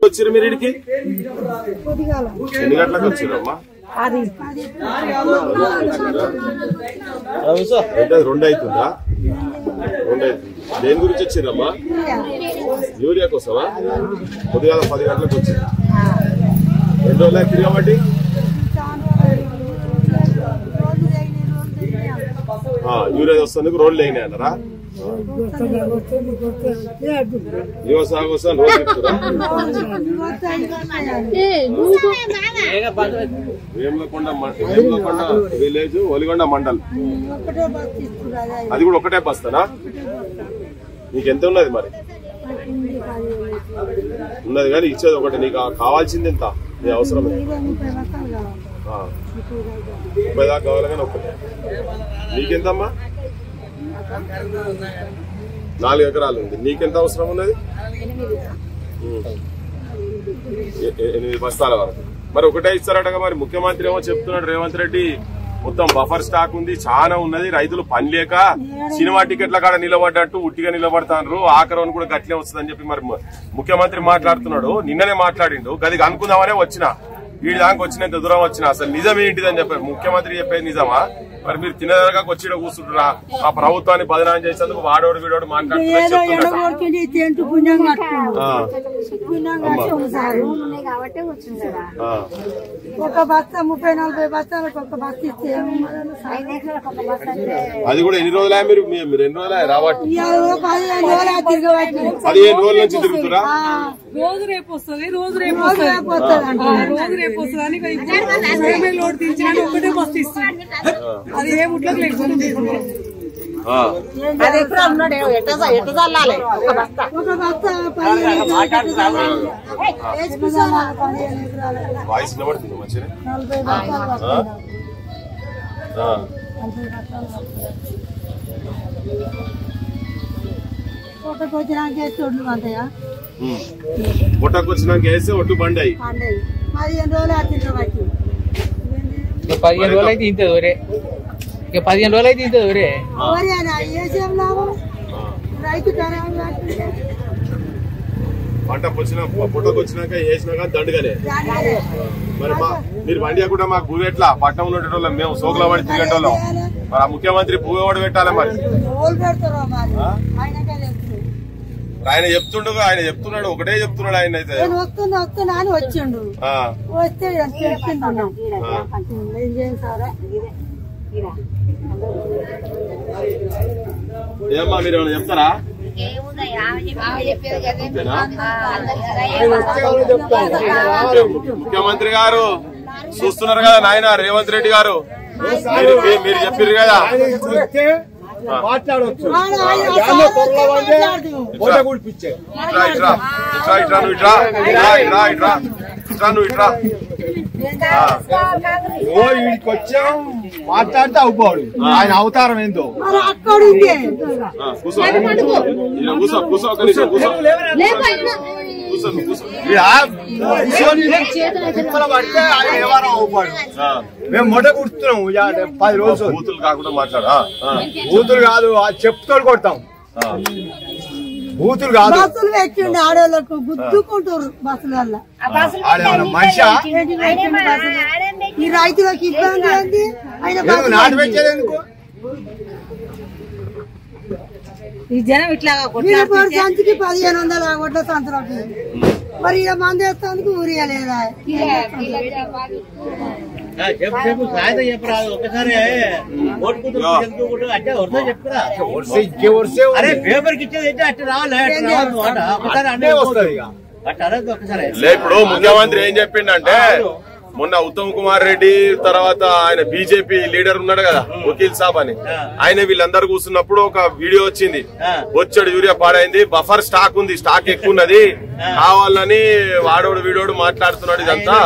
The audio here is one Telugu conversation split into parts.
వచ్చారు మీరు ఇడికి? ఎన్ని గంటలకు వచ్చారమ్మా? 2 అవుతుందా? 2 అవుతుంది. దేని గురించి వచ్చారమ్మా? యూరియా కోసమా? పొద్దుగాల 10 గంటలకు వచ్చారు. 2 రోజులు తిరగబట్టి యూరియా వస్తానికి రోడ్లు అయినాయి అన్నారా? వ్యవసాయం కోసం రోజు చెప్తారా? వేములకొండ విలేజ్ ఒలిగొండ మండల్, అది కూడా ఒకటే బస్తానా? నీకెంత ఉన్నది మరి? ఉన్నది కానీ ఇచ్చేది ఒకటి. నీకు కావాల్సింది ఎంత? నీ అవసరం 30 దాకా కావాలి కానీ ఒకటి. నీకెంతమ్మా? 4 ఎకరాలు ఉంది. నీకెంత అవసరం ఉన్నది? 8 బస్తాల వరకు. మరి ఒకటే ఇస్తారటగా మరి. ముఖ్యమంత్రి ఏమో చెప్తున్నాడు రేవంత్ రెడ్డి, మొత్తం బఫర్ స్టాక్ ఉంది, చాలా ఉన్నది, రైతులు పని లేక సినిమా టికెట్ల కాడ నిలబడ్డట్టు ఉట్టిగా నిలబడతారు, ఆఖరణ కూడా గట్లే వస్తుందని చెప్పి మరి ముఖ్యమంత్రి మాట్లాడుతున్నాడు. నిన్ననే మాట్లాడిండు. గది అనుకుందామనే వచ్చిన, వీడి దానికి వచ్చినంత దూరం వచ్చిన. అసలు నిజం ఏంటిదని చెప్పారు ముఖ్యమంత్రి. చెప్పేది నిజమా? మరి మీరు తినదరగా వచ్చి కూర్చుంటారా? ఆ ప్రభుత్వాన్ని బదనాం చేసేందుకు వాడోడు వీడోడు మాట్లాడుతున్నారు. అది కూడా ఎన్ని రోజులే? మీరు ఎన్ని రోజులే రాబట్టి? 15 రోజుల నుంచి తిరుగుతురా? రోజు రేపు వస్తుంది, రోజు రేపు వస్తుంది, రోజు రేపు వస్తుంది అని లోడ్ తీర్చినట్టు ఒకటే బస్సు ఇస్తుంది. అది ఏ ముట్లకు లేకపోతే వాయిస్ నిలబడుతుంది మంచిగా. పుట్టకు వచ్చినాక వేస్తే ఒడ్లు పంటాయా? పుట్టకు వచ్చినాక వేస్తే ఒడ్డు బండాయి. 15 రోజులు ఆడుతుంటారు. 15 రోజులు అయితే ఇంత దూరే, 15 రోజులు అయితే ఇంత దూరే. ఏసేం లాభం రైతు పంట పుట్టకు వచ్చినాక వేసినాక దండుగానే. మరి మీరు బండి కూడా మాకు భూమి ఎట్లా? పట్టణంలో ఉండేటోళ్ళం మేము, సోకుల పడి తిరిగేటోళ్ళం. మరి ఆ ముఖ్యమంత్రి భూమి కూడా పెట్టాలి మరి. ఆయన చెప్తుండగా, ఆయన చెప్తున్నాడు, ఒకటే చెప్తున్నాడు. ఆయన అయితే వస్తున్నా అని వచ్చిండు. వస్తే ఏమ్మా మీరు ఏమైనా చెప్తారా? ముఖ్యమంత్రి గారు చూస్తున్నారు కదా నాయన రేవంత్ రెడ్డి గారు, మీరు చెప్పారు కదా మాట్లాడవచ్చు. వీడికి వచ్చాం మాట్లాడితే అవుపోడు. ఆయన అవతారం ఏందో పడితే ఆయన వ్యవహారం అవుపాడు. మేము మొట్ట కుడుతున్నాం 10 రోజులు. బూతులు కాకుండా మాట్లాడా? బూతులు కాదు, చెప్తాడు కొడతాం. బూతులు కాదు, బస్సులు పెట్టిండు ఆడోళ్ళకు గుద్దుకుంటారు బస్సులలో. మనిషి ఈ రైతులకు ఇబ్బంది ఏంది? నాటు పెట్టేది ఎందుకు? ఈ జనం ఇట్లా సంచికి 1500 కొట్ల సంవత్సరాలు. మరి ఇక మంది వేస్తానికి ఊరియా లేదా? ఇప్పుడు ముఖ్యమంత్రి ఏం చెప్పిండంటే, మొన్న ఉత్తమ్ కుమార్ రెడ్డి తర్వాత ఆయన బీజేపీ లీడర్ ఉన్నాడు కదా వకీల్ సాబ్ అని, ఆయన వీళ్ళందరూ కూర్చున్నప్పుడు ఒక వీడియో వచ్చింది. వచ్చాడు యూరియా పాడైంది, బఫర్ స్టాక్ ఉంది, స్టాక్ ఎక్కువ ఉన్నది, కావాలని వాడోడు వీడోడు మాట్లాడుతున్నాడు ఇదంతా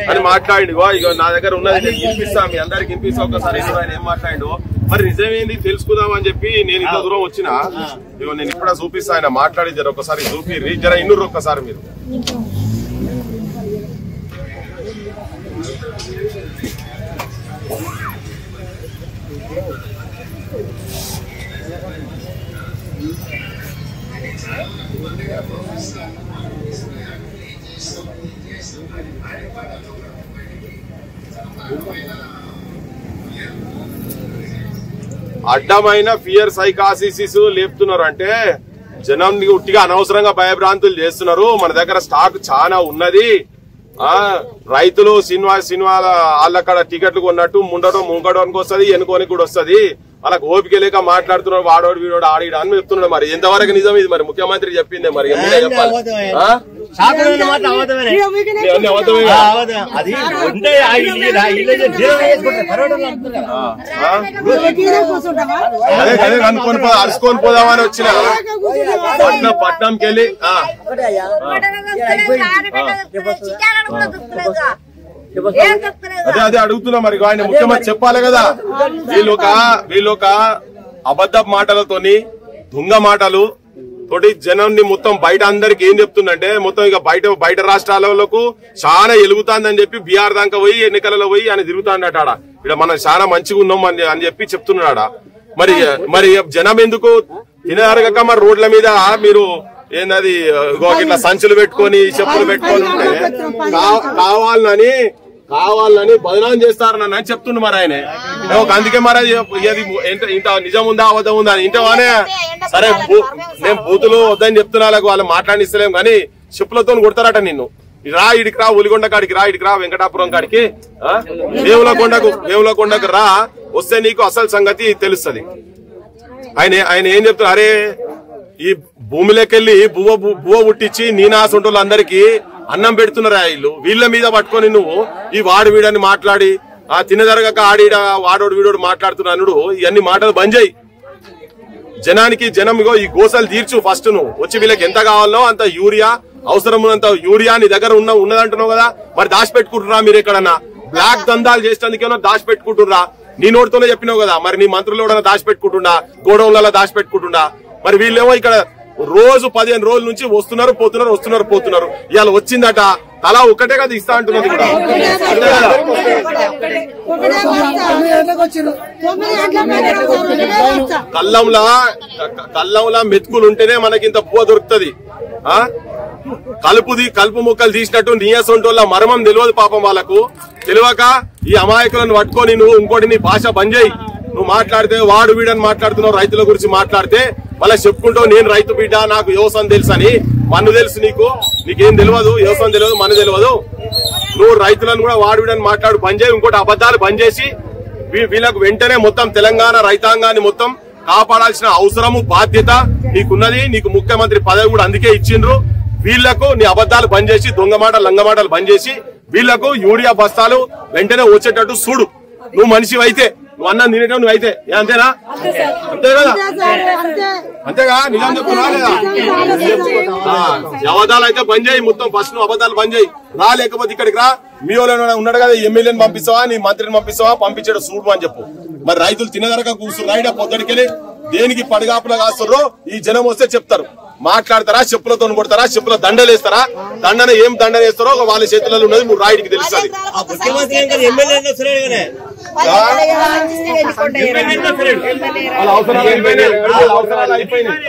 అని మాట్లాడిండు. ఇక నా దగ్గర ఉన్నది నేను వినిపిస్తా, మీ అందరికి వినిపిస్తా ఒకసారి. ఆయన ఏం మాట్లాడిండు మరి నిజమేంది తెలుసుకుందాం అని చెప్పి నేను ఇంత దూరం వచ్చిన. ఇగో నేను ఇప్పుడే చూపిస్తా, ఆయన మాట్లాడి జర ఒకసారి చూపిర్రి, జర ఇన్నూరు ఒక్కసారి మీరు. అడ్డమైన ఫియర్ సైకాసిస్ లేపుతున్నారు అంటే జనం ఉట్టిగా అనవసరంగా భయభ్రాంతులు చేస్తున్నారు. మన దగ్గర స్టాక్ చాలా ఉన్నది. రైతులు సినిమాల వాళ్ళక్కడ టికెట్లు కొన్నట్టు ముంగడానికి వస్తుంది, ఎన్నుకోనికి కూడా వస్తుంది. వాళ్ళకి ఓపిక లేక మాట్లాడుతున్నారు. వాడోడు వీడోడు ఆడిడా అని చెప్తున్నాడు. మరి ఎంతవరకు నిజం ఇది? మరి ముఖ్యమంత్రి చెప్పిందే మరి చెప్పాలి. అదే అనుకొని అరుచుకొని పోదామని వచ్చిన పట్నంకి వెళ్ళి అదే అడుగుతున్నా. మరి ఆయన ముఖ్యమంత్రి చెప్పాలి కదా. వీళ్ళొక అబద్ధ మాటలతోని దొంగ మాటలు తోటి జనాన్ని మొత్తం బయట అందరికి ఏం చెప్తుందంటే మొత్తం ఇక బయట రాష్ట్రాలకు చాలా ఎలుగుతాందని చెప్పి బీహార్ దాకా పోయి ఎన్నికలలో పోయి ఆయన తిరుగుతాడట. ఇక్కడ మనం చాలా మంచిగా ఉన్నాం అని చెప్పి చెప్తున్నాడా. మరి జనం ఎందుకు తినరగక మరి రోడ్ల మీద మీరు ఏందది ఇట్లా సంచులు పెట్టుకొని చెప్పులు పెట్టుకొని ఉంటే కావాలని బదనాం చేస్తారని చెప్తుండు. మరి ఆయన అందుకే మరి ఇంత నిజం ఉందా అబద్ధం ఉందా అని ఇంటవానే. సరే నేను బూతులు వద్దని చెప్తున్నా, వాళ్ళు మాట్లాడిస్తలేం కానీ చెప్పులతో కొడతారట నిన్ను. రా ఇడికి రా, ఉలిగొండ కాడికి రా, ఇడికి రా, వెంకటాపురం కాడికి, వేములకొండకు రా, వస్తే నీకు అసలు సంగతి తెలుస్తుంది. ఆయన ఏం చెప్తున్నారు, అరే ఈ భూమిలోకెళ్ళి బువ్వ పుట్టించి నీనాసొంటోళ్ళు అందరికి అన్నం పెడుతున్నారా వీళ్ళ మీద పట్టుకొని నువ్వు ఈ వాడు వీడని మాట్లాడి తినదరగక ఆడిడ వాడోడు వీడోడు మాట్లాడుతున్నాడు. ఇవన్నీ మాటలు బంద్ చేయి. జనం ఇగో ఈ గోసలు తీర్చు. ఫస్ట్ నువ్వు వచ్చి వీళ్ళకి ఎంత కావాలో అంత యూరియా, అవసరం ఉన్నంత యూరియా నీ దగ్గర ఉన్నదంటున్నావు కదా. మరి దాచిపెట్టుకుంటున్నా మీరు ఎక్కడన్నా బ్లాక్ దందాలు చేసేందుకేమో దాచిపెట్టుకుంటున్నా. నీ నోటితోనే చెప్పినావు కదా. మరి నీ మంత్రులు కూడా దాచిపెట్టుకుంటున్నా, గోడౌన్లలో దాచిపెట్టుకుంటున్నా. మరి వీళ్ళేమో ఇక్కడ రోజు 15 రోజుల నుంచి వస్తున్నారు పోతున్నారు. ఇవాళ వచ్చిందట తలా ఒక్కటే కదా ఇస్తా అంటున్నది కూడా. కల్లంలా మెతుకులు ఉంటేనే మనకి ఇంత పువ్వ దొరుకుతుంది. కలుపు ముక్కలు తీసినట్టు నీయసొంటోళ్ళ మర్మం తెలియదు పాపం. వాళ్ళకు తెలియక ఈ అమాయకులను పట్టుకొని నువ్వు ఇంకోటి నీ భాష బంద్ చేయి. నువ్వు మాట్లాడితే వాడు వీడని మాట్లాడుతున్నావు, రైతుల గురించి మాట్లాడితే మళ్ళీ చెప్పుకుంటావు నేను రైతు బిడ్డ, నాకు వ్యవసాయం తెలుసు అని. మన్ను తెలుసు నీకేం తెలియదు, వ్యవసాయం తెలియదు, మన్ను తెలియదు. నువ్వు రైతులను కూడా వాడు వీడని మాట్లాడు బంద్ చేయి. ఇంకోటి అబద్ధాలు బంద్ చేసి వీళ్ళకు వెంటనే మొత్తం తెలంగాణ రైతాంగాన్ని మొత్తం కాపాడాల్సిన అవసరము బాధ్యత నీకున్నది. నీకు ముఖ్యమంత్రి పదవి కూడా అందుకే ఇచ్చిండ్రు. వీళ్లకు నీ అబద్ధాలు బంద్ చేసి దొంగ మాటలు లంగ మాటలు బంద్ చేసి వీళ్లకు యూరియా బస్తాలు వెంటనే వచ్చేటట్టు చూడు. నువ్వు మనిషి అయితే, నువ్వు అన్నం తినేటప్పుడు నువ్వు అయితే అంతేనా? అంతే కదా, అంతేగా నిజం చెప్తున్నా లేదా? అబద్ధాలు అయితే బంద్ చేయి. మొత్తం ఫస్ట్ నువ్వు అబద్ధాలు బంద్ చేయి. రా, లేకపోతే ఇక్కడికి రా. మీ వాళ్ళు ఉన్నాడు కదా, ఎమ్మెల్యేని పంపిస్తావా, నీ మంత్రిని పంపిస్తావా, పంపించాడు చూడు అని చెప్పు. మరి రైతులు తినదరక కూర్చున్నాయి పొద్దుడికెళ్ళి దేనికి పడిగాపులా కాస్తుర్రో ఈ జనం వస్తే చెప్తారు. మాట్లాడతారా, చెప్పులతో కొడతారా, చెప్పుల దండలేస్తారా, దండన ఏం దండ వేస్తారో వాళ్ళ చేతులలో ఉన్నది నువ్వు రాయిడికి తెలుస్తుంది. వాళ్ళ అవసరాలు అయిపోయినాయి.